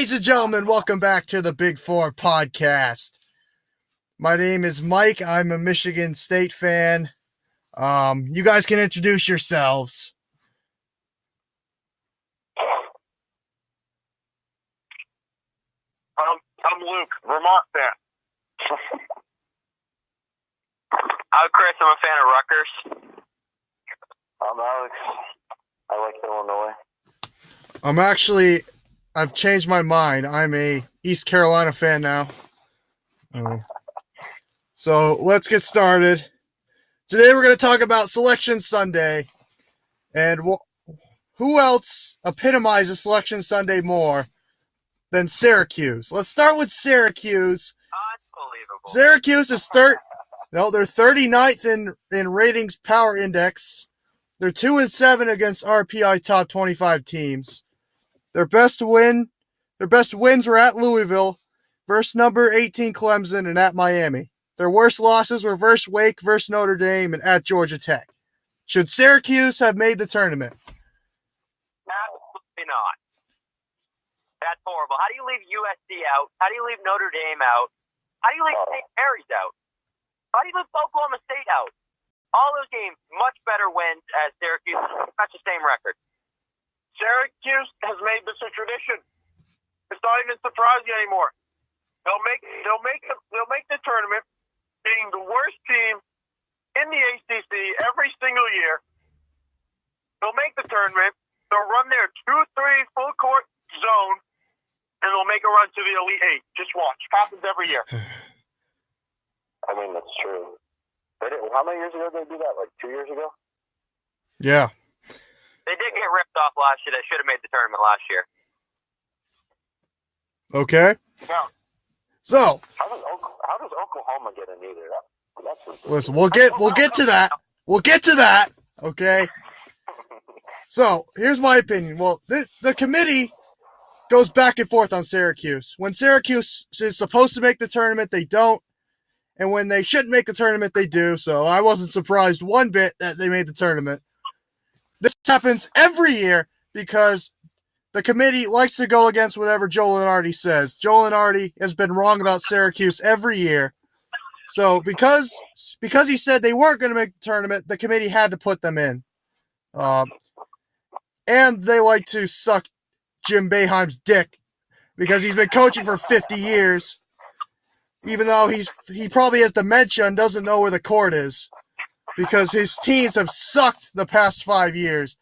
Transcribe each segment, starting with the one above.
Ladies and gentlemen, welcome back to the Big Four podcast. My name is Mike. I'm a Michigan State fan. You guys can introduce yourselves. I'm Luke, Vermont fan. I'm Chris. I'm a fan of Rutgers. I'm Alex. I like Illinois. I've changed my mind. I'm a East Carolina fan now. So let's get started. Today we're going to talk about Selection Sunday. And who else epitomizes Selection Sunday more than Syracuse? Let's start with Syracuse. Unbelievable. Syracuse is they're 39th in ratings power index. They're 2-7 against RPI top 25 teams. Their best wins were at Louisville, versus number 18 Clemson, and at Miami. Their worst losses were versus Wake, versus Notre Dame, and at Georgia Tech. Should Syracuse have made the tournament? Absolutely not. That's horrible. How do you leave USC out? How do you leave Notre Dame out? How do you leave St. Mary's out? How do you leave Oklahoma State out? All those games, much better wins as Syracuse. That's the same record. Syracuse has made this a tradition. It's not even surprising anymore. They'll make the tournament, being the worst team in the ACC every single year. They'll make the tournament. They'll run their 2-3 full court zone, and they'll make a run to the Elite Eight. Just watch. Happens every year. I mean, that's true. How many years ago did they do that? Like 2 years ago? Yeah. They did get ripped off last year. They should have made the tournament last year. Okay. Now, so how does Oklahoma get in either? That's listen, we'll get to that. We'll get to that. Okay. So here's my opinion. Well, the committee goes back and forth on Syracuse. When Syracuse is supposed to make the tournament, they don't. And when they shouldn't make the tournament, they do. So I wasn't surprised one bit that they made the tournament. This happens every year because the committee likes to go against whatever Joe Lunardi says. Joe Lunardi has been wrong about Syracuse every year. So because he said they weren't going to make the tournament, the committee had to put them in. And they like to suck Jim Boeheim's dick because he's been coaching for 50 years, even though he probably has dementia and doesn't know where the court is because his teams have sucked the past 5 years.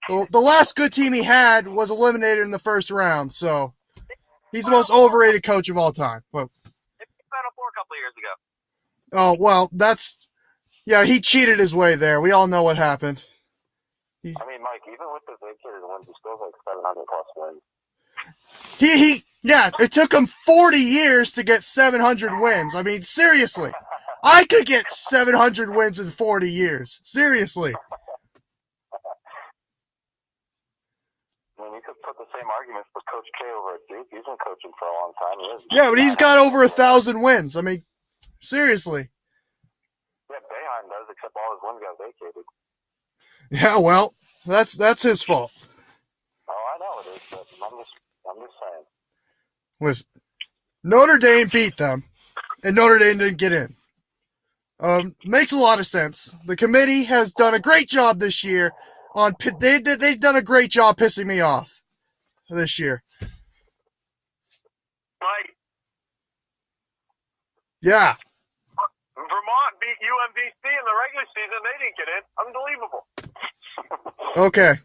The last good team he had was eliminated in the first round, so he's the most overrated coach of all time. Well, Final Four a couple of years ago. Oh, well, he cheated his way there. We all know what happened. I mean, Mike, even with the vacated wins, he still has like 700 plus wins. It took him 40 years to get 700 wins. I mean, seriously. I could get 700 wins in 40 years. Seriously. I mean, you could put the same arguments for Coach K over at Duke. He's been coaching for a long time. Yeah, but he's got over 1,000 wins. I mean, seriously. Yeah, Boeheim does, except all his wins got vacated. Yeah, well, that's his fault. Oh, I know it is, but I'm just saying. Listen, Notre Dame beat them, and Notre Dame didn't get in. Makes a lot of sense. The committee has done a great job this year. They've done a great job pissing me off this year. Mike, Yeah. Vermont beat UMBC in the regular season. They didn't get in. Unbelievable. Okay.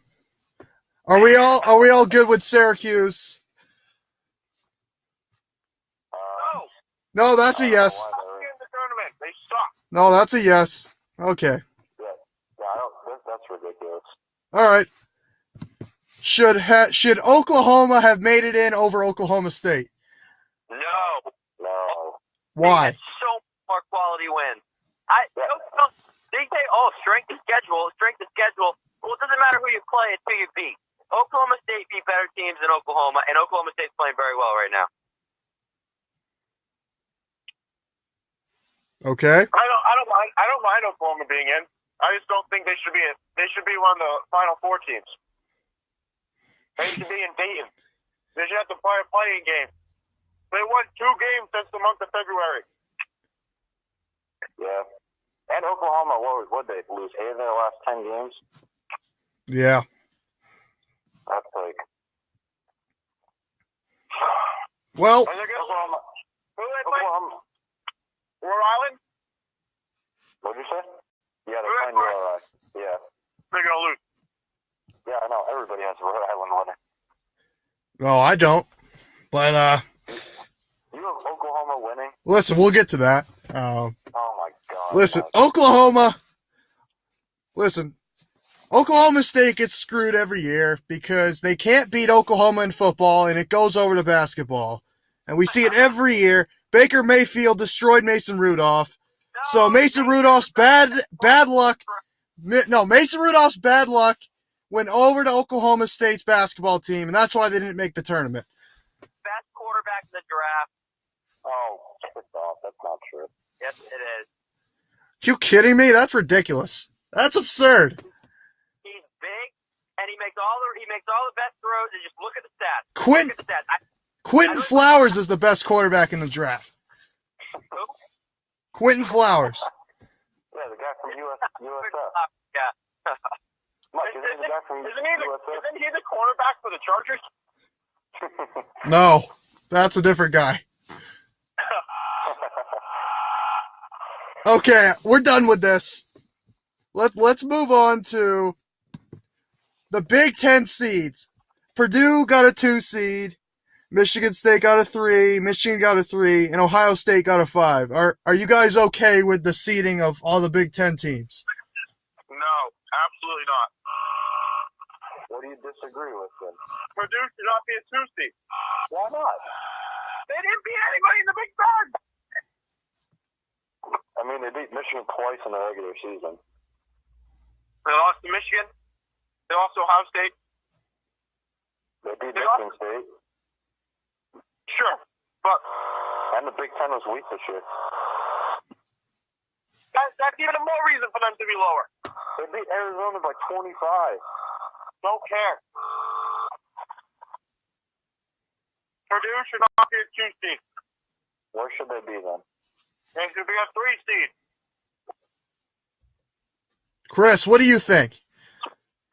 Are we all good with Syracuse? No, that's a yes. In the tournament, they suck. No, that's a yes. Okay. That's ridiculous. All right. Should Oklahoma have made it in over Oklahoma State? No. Why? So more quality wins. They say, strength of schedule. Well, it doesn't matter who you play, it's who you beat. Oklahoma State beat better teams than Oklahoma, and Oklahoma State's playing very well right now. Okay. I don't mind Oklahoma being in. I just don't think they should be in. They should be one of the Final Four teams. They should be in Dayton. They should have to play a playing game. They won 2 games since the month of February. Yeah. And Oklahoma, what they lose? 8 of their last 10 games? Yeah. That's like... Well, Oklahoma. Who do they play? Oklahoma. Rhode Island? What did you say? Yeah, Who they're they playing play? Rhode Island. Yeah. They're going to lose. Yeah, I know. Everybody has Rhode Island winning. no, I don't. But, You have Oklahoma winning? listen, we'll get to that. Oh, my God. Listen, Oklahoma State gets screwed every year because they can't beat Oklahoma in football, and it goes over to basketball. And we see it every year. Baker Mayfield destroyed Mason Rudolph. So Mason Rudolph's bad luck. No, Mason Rudolph's bad luck went over to Oklahoma State's basketball team, and that's why they didn't make the tournament. Best quarterback in the draft. Oh, piss off. That's not true. Yes, it is. You kidding me? That's ridiculous. That's absurd. He's big, and he makes all the best throws. And just look at the stats. Quentin Look at the stats. Quentin Flowers is the best quarterback in the draft. Who? Quentin Flowers. Yeah, the guy from USF. Yeah. Mike, isn't he the guy from Isn't USF? he the quarterback for the Chargers? No, that's a different guy. Okay, we're done with this. Let's move on to the Big Ten seeds. Purdue got a 2 seed. Michigan State got a 3. Michigan got a 3. And Ohio State got a 5. Are you guys okay with the seeding of all the Big Ten teams? No, absolutely not. What do you disagree with then? Purdue should not be a 2 seed. Why not? They didn't beat anybody in the Big Ten. I mean, they beat Michigan twice in the regular season. They lost to Michigan. They lost to Ohio State. They beat They Michigan State. Sure, but And the Big Ten was weak this year. that's even more reason for them to be lower. They beat Arizona by 25. Don't care. Purdue should not be a 2 seed. Where should they be then? They should be a 3 seed. Chris, what do you think?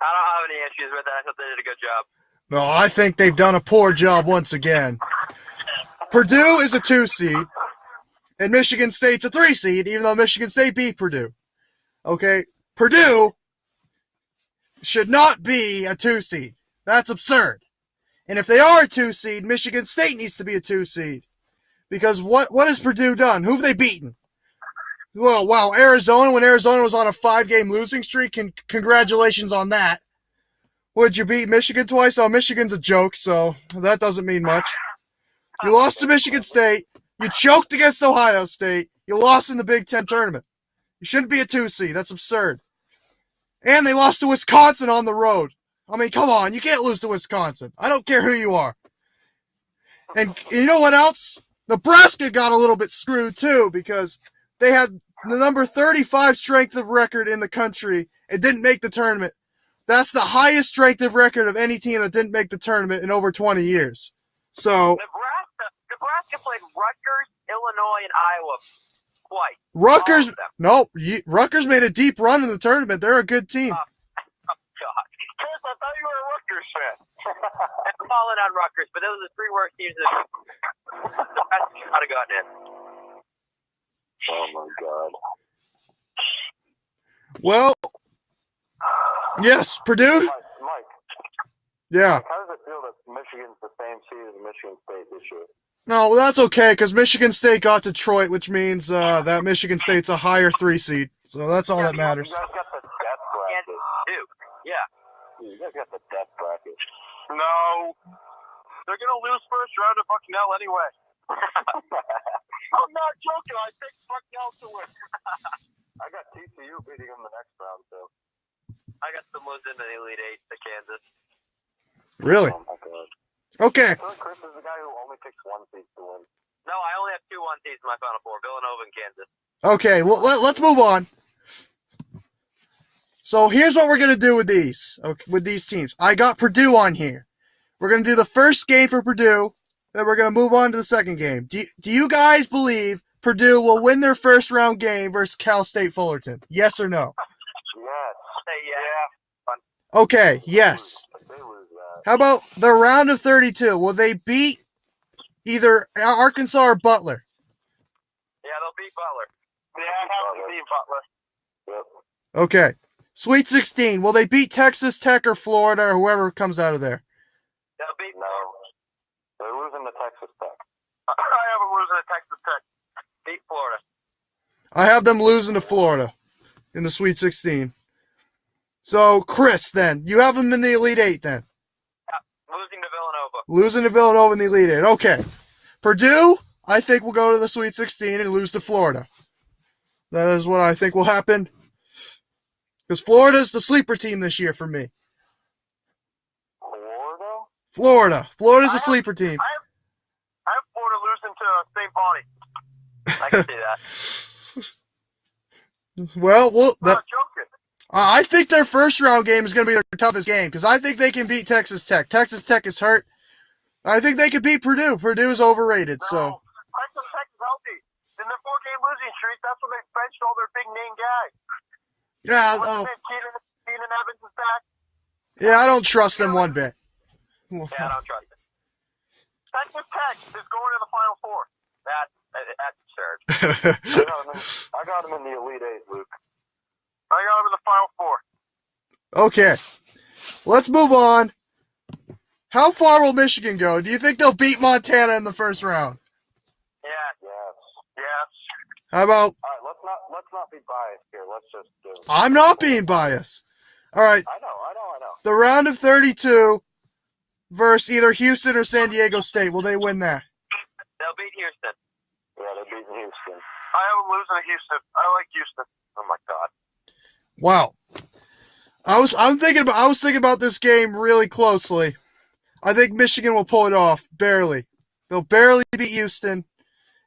I don't have any issues with that. I thought they did a good job. No, I think they've done a poor job once again. Purdue is a 2 seed, and Michigan State's a 3 seed, even though Michigan State beat Purdue. Okay, Purdue should not be a 2 seed. That's absurd. And if they are a 2 seed, Michigan State needs to be a 2 seed. Because what has Purdue done? Who have they beaten? Well, wow, Arizona, when Arizona was on a 5-game losing streak, and congratulations on that. Would you beat Michigan twice? Oh, Michigan's a joke, so that doesn't mean much. You lost to Michigan State. You choked against Ohio State. You lost in the Big Ten tournament. You shouldn't be a 2 seed. That's absurd. And they lost to Wisconsin on the road. I mean, come on. You can't lose to Wisconsin. I don't care who you are. And you know what else? Nebraska got a little bit screwed, too, because they had the number 35 strength of record in the country and didn't make the tournament. That's the highest strength of record of any team that didn't make the tournament in over 20 years. So Nebraska played Rutgers, Illinois, and Iowa twice. Rutgers made a deep run in the tournament. They're a good team. Oh, God. Chris, I thought you were a Rutgers fan. I'm falling on Rutgers, but those are the 3 worst teams that Nebraska should not have gotten in. Oh, my God. Well, yes, Purdue. Mike, Yeah. how does it feel that Michigan's the same seed as Michigan State this year? No, well, that's okay because Michigan State got Detroit, which means that Michigan State's a higher 3 seed. So that's all that matters. You guys got the death bracket. Dude, yeah. You guys got the death bracket. No. They're going to lose first round to Bucknell anyway. I'm not joking. I picked Bucknell to win. I got TCU beating them the next round, so. I got them losing in the Elite 8 to Kansas. Really? Oh, my God. Okay. I feel like Chris is the guy who only picks 1 seed to win. No, I only have 2 1-seeds in my Final Four, Villanova and Kansas. Okay, well, let's move on. So here's what we're going to do with these teams. I got Purdue on here. We're going to do the first game for Purdue, then we're going to move on to the second game. Do you guys believe Purdue will win their first round game versus Cal State Fullerton? Yes or no? Yes. Yeah. Okay, yes. They lose that. How about the round of 32? Will they beat either Arkansas or Butler? Yeah, they'll beat Butler. Yeah, I have to beat Butler. Yep. Okay. Sweet 16. Will they beat Texas Tech or Florida or whoever comes out of there? They'll beat No. They're losing to Texas Tech. I have them losing to Texas Tech. beat Florida. I have them losing to Florida in the Sweet 16. So, Chris, then. You have them in the Elite Eight, then. Losing to Villanova. Losing to Villanova in the Elite Eight. Okay. Purdue, I think, will go to the Sweet 16 and lose to Florida. That is what I think will happen. Because Florida's the sleeper team this year for me. Florida? Florida's a sleeper team. I have Florida losing to St. Bonnie. I can see that. Well, I'm not joking. I think their first round game is going to be their toughest game because I think they can beat Texas Tech. Texas Tech is hurt. I think they could beat Purdue. Purdue's overrated. No, So Texas Tech is healthy. In their 4-game losing streak, that's when they benched all their big name guys. yeah, Keenan Evans is back. yeah, I don't trust them one bit. Yeah, I don't trust it. Texas Tech is going to the Final Four. That's absurd. I got them in the Elite Eight, Luke. I got them in the Final Four. Okay, let's move on. How far will Michigan go? Do you think they'll beat Montana in the first round? Yeah. Yes. How about? All right, let's not be biased here. Let's just do. I'm not being biased. All right, I know. the round of 32 versus either Houston or San Diego State. Will they win that? They'll beat Houston. Yeah, they're beating Houston. I have them losing to Houston. I like Houston. Oh my God. Wow. I was thinking about this game really closely. I think Michigan will pull it off barely. They'll barely beat Houston.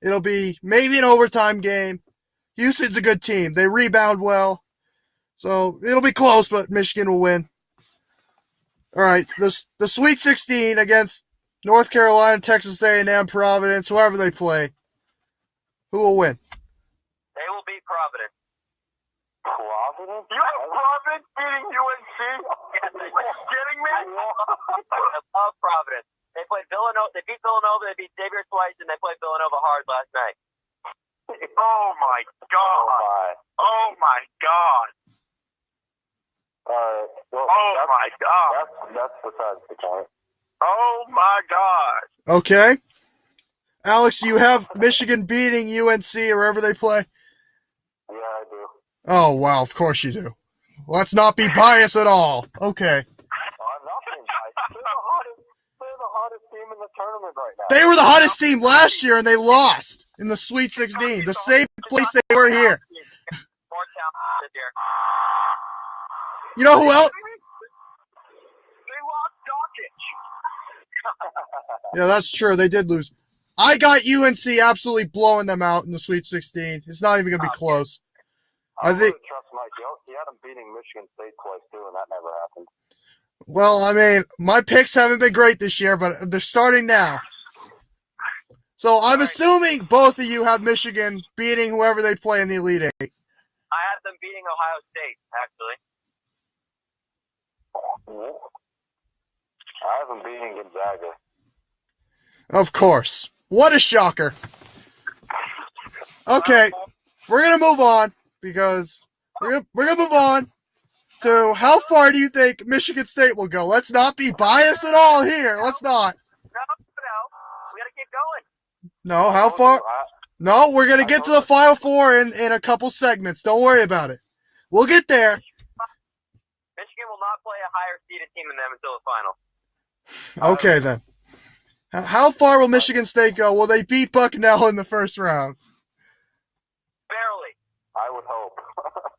It'll be maybe an overtime game. Houston's a good team. They rebound well. So it'll be close, but Michigan will win. All right, the Sweet 16 against North Carolina, Texas A&M, Providence, whoever they play. Who will win? They will beat Providence. Providence? You have Providence beating UNC? Yes, Are you kidding me? I love Providence. They played Villanova. They beat Villanova. They beat Xavier twice, and they played Villanova hard last night. Oh my God. Oh my God. Well, Oh my God. That's besides the point. Oh my God. Okay. Alex, you have Michigan beating UNC or wherever they play? Yeah, I do. Oh, wow, of course you do. Let's not be biased at all. Okay. I'm not being biased. They're the hottest team in the tournament right now. They were the hottest team last year, and they lost in the Sweet 16, the same place they were here. More talent this year. You know who else? They lost Doncic. Yeah, that's true. They did lose. I got UNC absolutely blowing them out in the Sweet 16. It's not even going to be close. I think. Trust Mike. He had them beating Michigan State twice too, and that never happened. Well, I mean, my picks haven't been great this year, but they're starting now. So I'm assuming both of you have Michigan beating whoever they play in the Elite Eight. I had them beating Ohio State, actually. I have them beating Gonzaga. Of course. What a shocker. Okay, we're going to move on because we're going to move on to how far do you think Michigan State will go? Let's not be biased at all here. Let's not. No. We got to keep going. No, how far? No, we're going to get to the Final Four in a couple segments. Don't worry about it. We'll get there. Michigan will not play a higher seeded team than them until the final. Okay, then. How far will Michigan State go? Will they beat Bucknell in the first round? Barely. I would hope.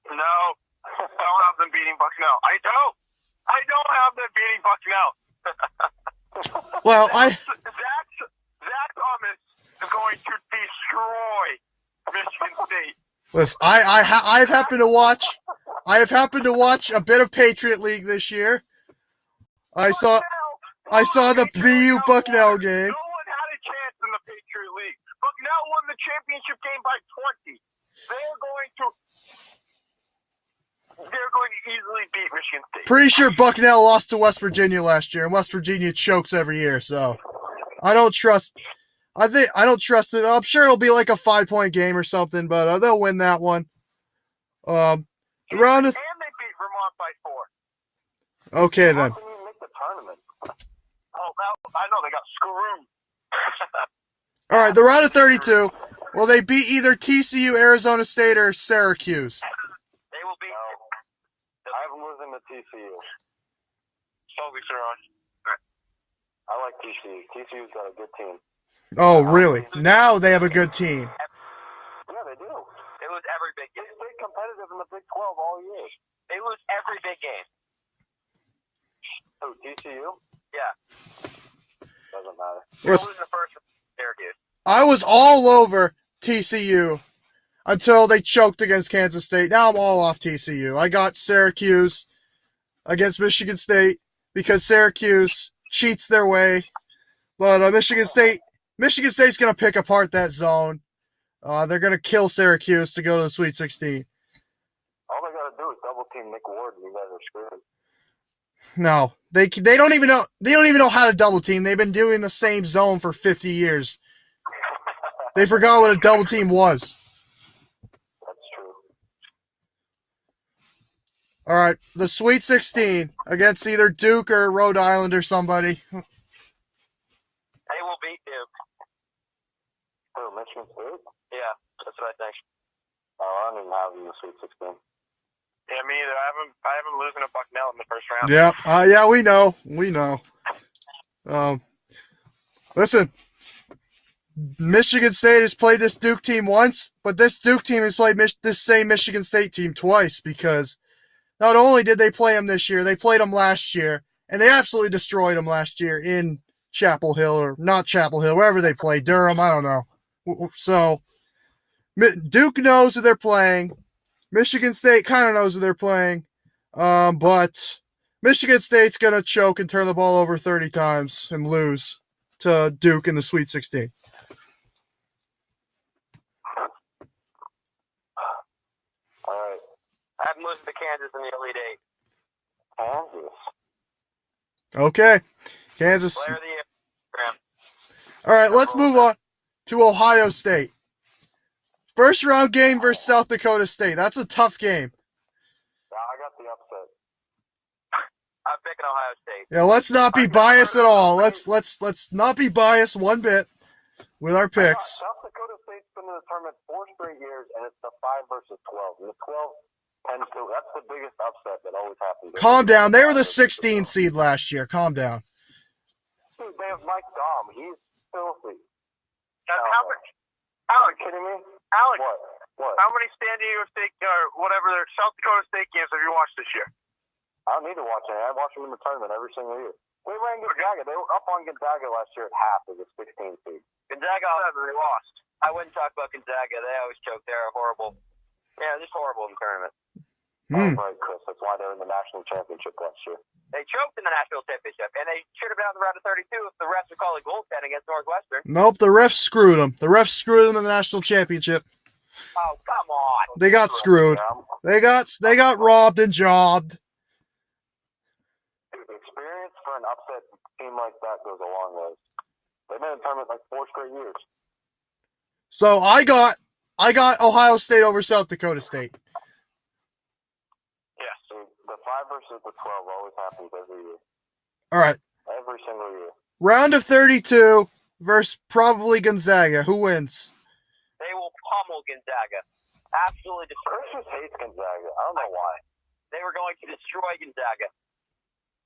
No. I don't have them beating Bucknell. I don't have them beating Bucknell. Well, Zach Thomas is going to destroy Michigan State. listen. I've happened to watch. I have happened to watch a bit of Patriot League this year. I saw. I saw the BU Bucknell game. No one had a chance in the Patriot League. Bucknell won the championship game by 20. They're going to easily beat Michigan State. Pretty sure Bucknell lost to West Virginia last year, and West Virginia chokes every year, so I don't trust it. I'm sure it'll be like a 5-point game or something, but they'll win that one. And they beat Vermont by 4. Okay then. How can you make the tournament? Oh, I know they got screwed. All right, the round of 32. Will they beat either TCU, Arizona State, or Syracuse? They will beat. I'm losing to TCU. Toby Saron. I like TCU. TCU's got a good team. Oh, really? Now they have a good team. Yeah, they do. They lose every big They game. stayed competitive in the Big 12 all year. They lose every big game. Who, TCU? Yeah. Doesn't matter. They're Listen, losing the first from Syracuse. I was all over TCU until they choked against Kansas State. Now I'm all off TCU. I got Syracuse against Michigan State because Syracuse cheats their way. But Michigan State's going to pick apart that zone. They're going to kill Syracuse to go to the Sweet 16. All they got to do is double team Nick Ward, and you guys are screwed. No, they don't even know. They don't even know how to double team. They've been doing the same zone for 50 years. They forgot what a double team was. That's true. All right, the Sweet 16 against either Duke or Rhode Island or somebody. They will beat Duke. Who, Michigan State? Yeah, that's what I think. Oh, I don't even have them in the Sweet 16. Yeah, me either. I haven't losing to Bucknell in the first round. Yeah, yeah, we know. Listen, Michigan State has played this Duke team once, but this Duke team has played this same Michigan State team twice because not only did they play them this year, they played them last year, and they absolutely destroyed them last year in Chapel Hill, or not Chapel Hill, wherever they play, Durham, I don't know. So Duke knows who they're playing. Michigan State kind of knows who they're playing, but Michigan State's going to choke and turn the ball over 30 times and lose to Duke in the Sweet 16. All right. I have them losing to Kansas in the Elite Eight. Kansas. Okay. Kansas. Player of the year. Graham. All right, let's move on to Ohio State. First round game versus South Dakota State. That's a tough game. Yeah, I got the upset. I'm picking Ohio State. Yeah, let's not be biased at all. Let's not be biased one bit with our picks. South Dakota State's been in the tournament 4 straight years, and it's the 5 versus 12. And the 12 tends to. That's the biggest upset that always happens. Calm down. They were the 16 seed last year. Calm down. Dude, they have Mike Dahm. He's filthy. How much? Are Alex, you kidding me? Alex, What? how many San Diego State or whatever their South Dakota State games have you watched this year? I don't need to watch it. I watch them in the tournament every single year. They ran Gonzaga. They were up on Gonzaga last year at half as a 16 seed. Gonzaga, They lost. I wouldn't talk about Gonzaga. They always choke. They're horrible. Yeah, just horrible in the tournament. Hmm. Right, Chris. That's why they're in the national championship last year. They choked in the national championship, and they should have been on the round of 32 if the refs would call a goaltend against Northwestern. Nope, the refs screwed them. The refs screwed them in the national championship. Oh, come on. They got screwed. They got robbed and jobbed. Dude, experience for an upset team like that goes a long way. They've been in the tournament like 4 straight years. So I got Ohio State over South Dakota State. Yes. The 5 versus the 12 always happens every year. All right. Every single year. Round of 32 versus probably Gonzaga. Who wins? They will pummel Gonzaga. Absolutely destroy. Chris just hates Gonzaga. I don't know why. They were going to destroy Gonzaga.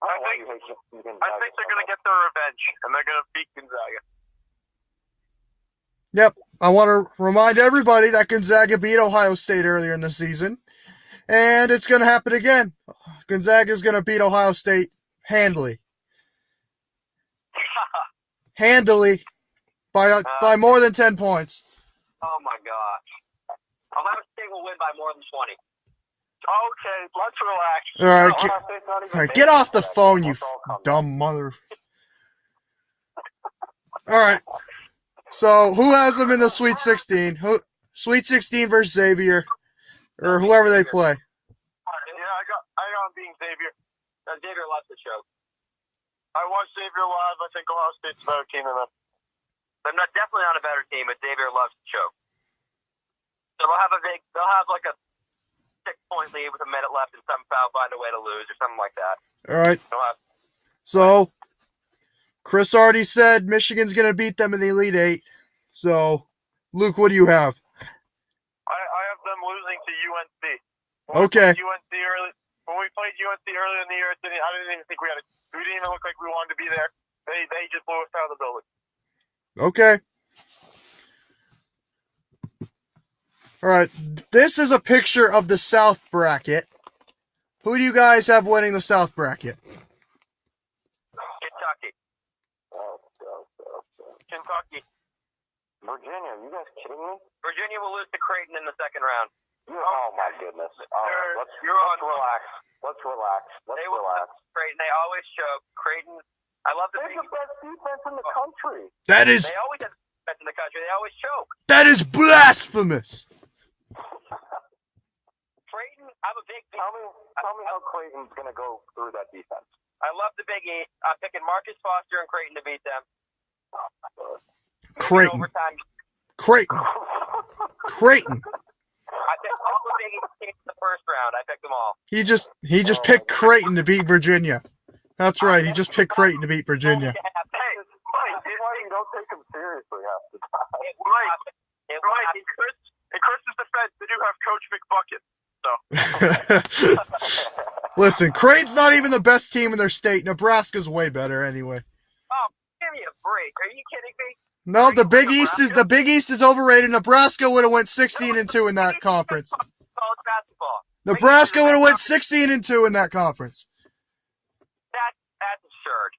I think they're going to get their revenge, and they're going to beat Gonzaga. Yep. I want to remind everybody that Gonzaga beat Ohio State earlier in the season, and it's going to happen again. Gonzaga is going to beat Ohio State handily. Handily. By more than 10 points. Oh, my gosh. Ohio State will win by more than 20. Okay, let's relax. All right, get off the phone, you dumb mother. All right. So who has them in the Sweet 16? Sweet 16 versus Xavier, or whoever they play. Yeah, I got him being Xavier. Xavier loves the show. I watched Xavier live. I think Ohio State's a better team than them. They're definitely not a better team, but Xavier loves the show. So they'll have like a 6-point lead with a minute left and somehow find a way to lose or something like that. All right. So Chris already said Michigan's going to beat them in the Elite Eight. So, Luke, what do you have? I have them losing to UNC. Okay. When we played UNC earlier in the year, I didn't even think we didn't even look like we wanted to be there. They just blew us out of the building. Okay. All right. This is a picture of the South bracket. Who do you guys have winning the South bracket? Kentucky. Virginia, are you guys kidding me? Virginia will lose to Creighton in the second round. Oh my goodness. All right, let's relax. Let's relax. Creighton, they always choke. Creighton, I love the They're the best defense in the country. That is. They always have the best in the country. They always choke. That is blasphemous. Creighton, I'm a big. Tell me how Creighton's going to go through that defense. I love the Big East. I'm picking Marcus Foster and Creighton to beat them. Creighton. Overtime. Creighton. I picked all the Big East teams in the first round. I picked them all. He just picked Creighton to beat Virginia. That's right. He just picked Creighton to beat Virginia. Hey, Mike, don't take him seriously half the time. Mike, in Chris's defense, they do have Coach McBucket. So. Listen, Creighton's not even the best team in their state. Nebraska's way better anyway. Oh, give me a break. Are you kidding me? No, the Big East is overrated. Nebraska would have went 16-2 in that conference. College basketball. Nebraska would have went 16-2 in that conference. That's absurd.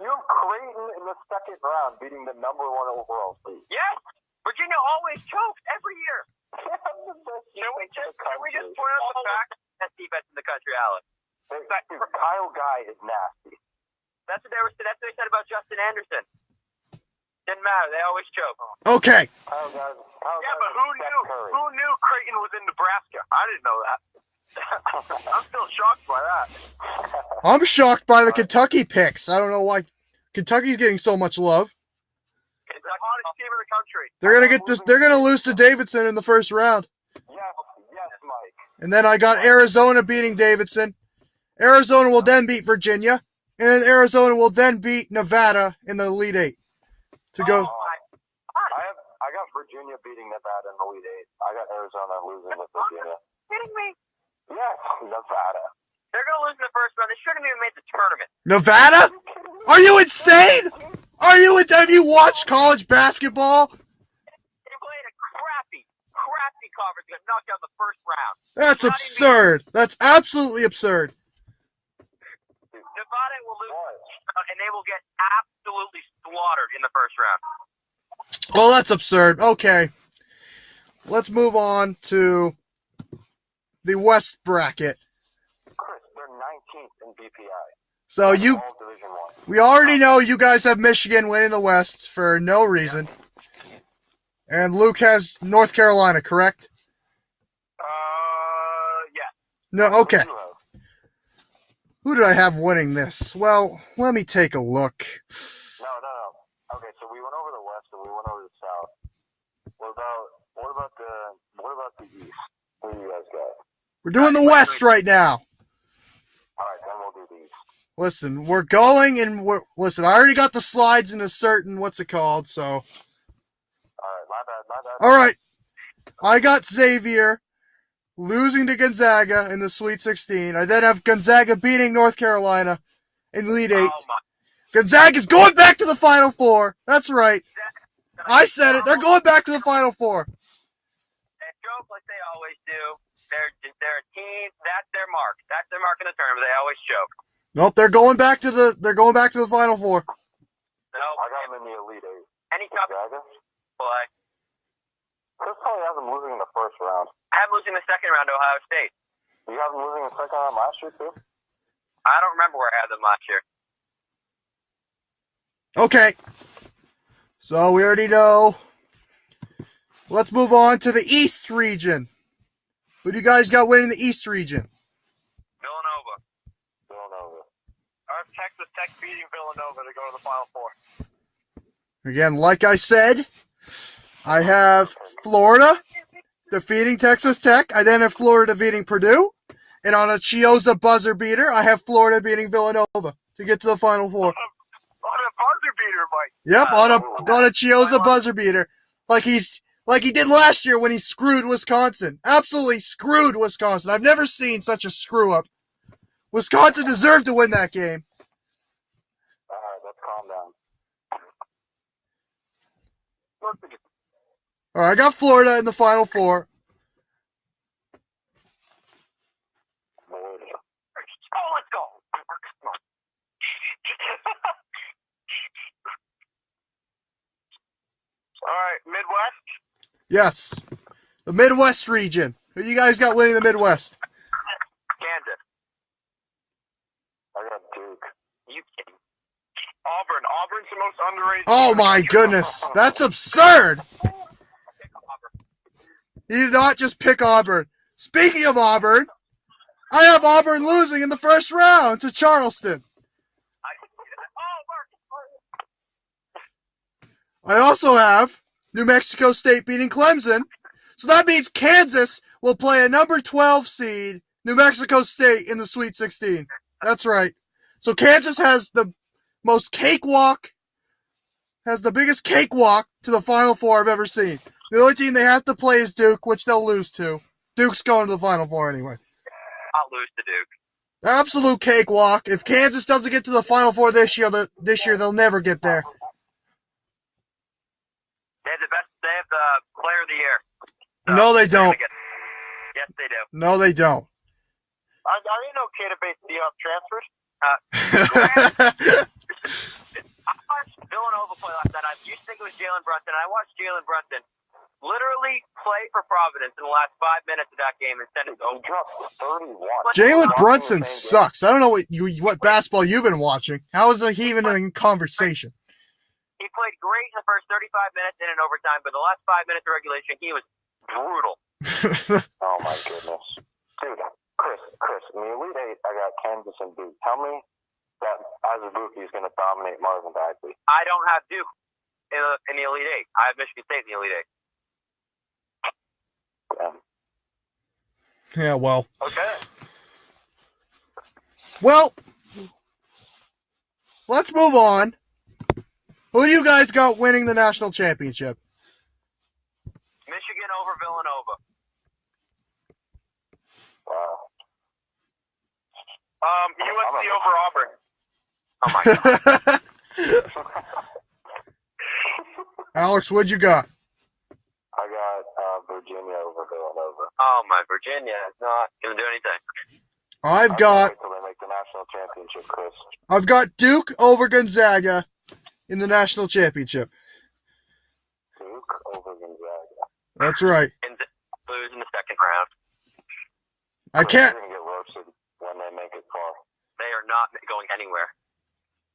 You have Creighton in the second round, beating the number 1 overall seed. Yes, Virginia always chokes every year. Can we just point out the fact Best defense in the country, Alex. Kyle Guy is nasty. That's what they said about Justin Anderson. Didn't matter. They always choke. Okay. but who knew Creighton was in Nebraska? I didn't know that. I'm still shocked by that. I'm shocked by the Kentucky picks. I don't know why Kentucky's getting so much love. It's the hottest team in the country. They're gonna lose to Davidson in the first round. Yes, Mike. And then I got Arizona beating Davidson. Arizona will then beat Virginia. And then Arizona will then beat Nevada in the Elite Eight. I got Virginia beating Nevada in the Elite Eight. I got Arizona losing with Virginia. Kidding me? Yes, Nevada. They're going to lose in the first round. They shouldn't have even made the tournament. Nevada? Are you insane? Have you watched college basketball? They played a crappy conference. Got knocked out in the first round. That's absurd. That's absolutely absurd. Nevada will lose, and they will get absolutely slaughtered in the first round. Well, that's absurd. Okay. Let's move on to the West bracket. Chris, they're 19th in BPI. So we already know you guys have Michigan winning the West for no reason. And Luke has North Carolina, correct? Yeah. No, okay. Who did I have winning this? Well, let me take a look. No. Okay, so we went over the West and we went over the South. What about the East? Who do you guys got? We're doing the West right now. All right, then we'll do the East. Listen, we're going and listen, I already got the slides in a certain, what's it called, so. All right, my bad. All right. I got Xavier losing to Gonzaga in the Sweet 16. I then have Gonzaga beating North Carolina in Elite 8. Gonzaga's going back to the Final Four. That's right. I said it. They're going back to the Final Four. They choke like they always do. They're a team. That's their mark. That's their mark in the tournament. They always choke. Nope, they're going back to the Final Four. No, I got them in the Elite 8. Any top play. Chris probably has them losing in the first round. I have losing the second round to Ohio State. You have them losing in the second round last year, too? I don't remember where I had them last year. Okay. So we already know. Let's move on to the East region. Who do you guys got winning the East region? Villanova. I have Texas Tech beating Villanova to go to the Final Four. Again, like I said, I have Florida defeating Texas Tech. I then have Florida beating Purdue. And on a Chioza buzzer beater, I have Florida beating Villanova to get to the Final Four. On a buzzer beater, Mike. Yep, on a Chioza buzzer beater. Like he did last year when he screwed Wisconsin. Absolutely screwed Wisconsin. I've never seen such a screw up. Wisconsin deserved to win that game. All right, let's calm down. All right, I got Florida in the Final Four. Oh, let's go. All right, Midwest. Yes. The Midwest region. Who you guys got winning the Midwest? Kansas. I got Duke. You kidding? Auburn. Auburn's the most underrated. Oh my goodness. That's absurd. You did not just pick Auburn. Speaking of Auburn, I have Auburn losing in the first round to Charleston. I also have New Mexico State beating Clemson. So that means Kansas will play a number 12 seed, New Mexico State, in the Sweet 16. That's right. So Kansas has the most cakewalk, has the biggest cakewalk to the Final Four I've ever seen. The only team they have to play is Duke, which they'll lose to. Duke's going to the Final Four anyway. I'll lose to Duke. Absolute cakewalk. If Kansas doesn't get to the Final Four this year, they'll never get there. They have the best. They have the player of the year. So No, they don't. Yes, they do. No, they don't. I didn't know K to base the transfers. I watched Villanova play last night. I used to think it was Jalen Brunson. I watched Jalen Brunson literally play for Providence in the last 5 minutes of that game and send it over. He dropped 31. Jalen Brunson sucks. I don't know what basketball you've been watching. How is he even in conversation? He played great in the first 35 minutes in an overtime, but the last 5 minutes of regulation, he was brutal. Oh my goodness. Dude, Chris, in the Elite Eight, I got Kansas and Duke. Tell me that Azubuike is going to dominate Marvin Bagley. I don't have Duke in the Elite Eight. I have Michigan State in the Elite Eight. Yeah, well. Okay. Well, let's move on. Who do you guys got winning the national championship? Michigan over Villanova. Wow. USC over Auburn. Oh my God. Alex, what'd you got? I got Virginia over Villanova. Oh my, Virginia is not going to do anything. I've got Wait till they make the national championship, Chris. I've got Duke over Gonzaga in the national championship. Duke over Gonzaga. That's right. And lose in the second round. I can't. You're going to get roasted when they make it far. They are not going anywhere.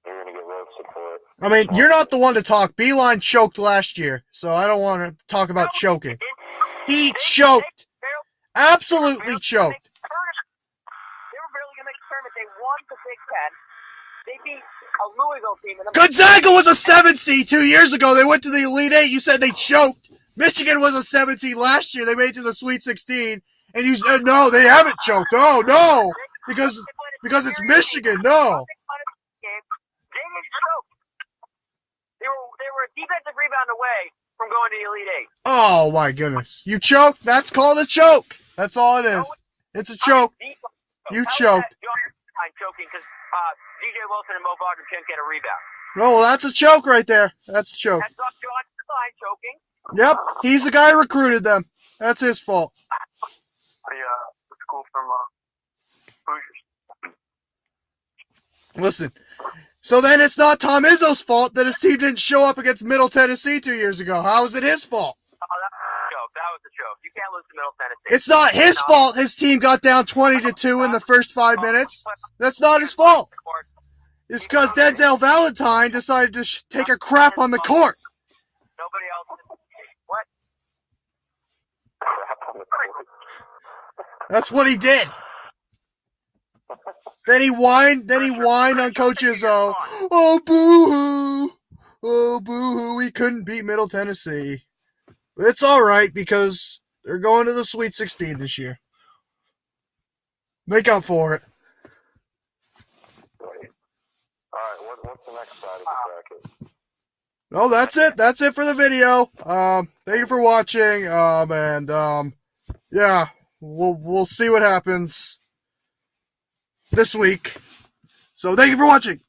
You're going to get roasted for it. I mean, you're not the one to talk. Beeline choked last year, so I don't want to talk about choking. He choked. Absolutely choked. They were barely going to make the tournament. They won the Big Ten. They beat a Louisville team. Gonzaga was a 7 seed 2 years ago. They went to the Elite Eight. You said they choked. Michigan was a 7 seed last year. They made it to the Sweet 16. And you said, no, they haven't choked. Oh, no. Because it's Michigan. No. They were a defensive rebound away from going to the Elite Eight. Oh, my goodness. You choked? That's called a choke. That's all it is. It's a choke. You choked. I'm choking because DJ Wilson and Mo Wagner can't get a rebound. Oh, well, that's a choke right there. That's a choke. That's not John choking. Yep. He's the guy who recruited them. That's his fault. The school from Hoosiers. Listen. So then it's not Tom Izzo's fault that his team didn't show up against Middle Tennessee 2 years ago. How is it his fault? Oh, that was a joke. That was a joke. You can't lose to Middle Tennessee. It's not his fault his team got down 20-2 in the first 5 minutes. That's not his fault. is because Denzel Valentine decided to take a crap on the court. Nobody else. What? Crap on the court. That's what he did. Then he whined on Coach Izzo. Oh, boo-hoo. Oh, boo-hoo. We couldn't beat Middle Tennessee. It's all right because they're going to the Sweet 16 this year. Make up for it. Wait. All right, what's the next side of the bracket? No, that's it. That's it for the video. Thank you for watching. Yeah, we'll see what happens this week. So thank you for watching.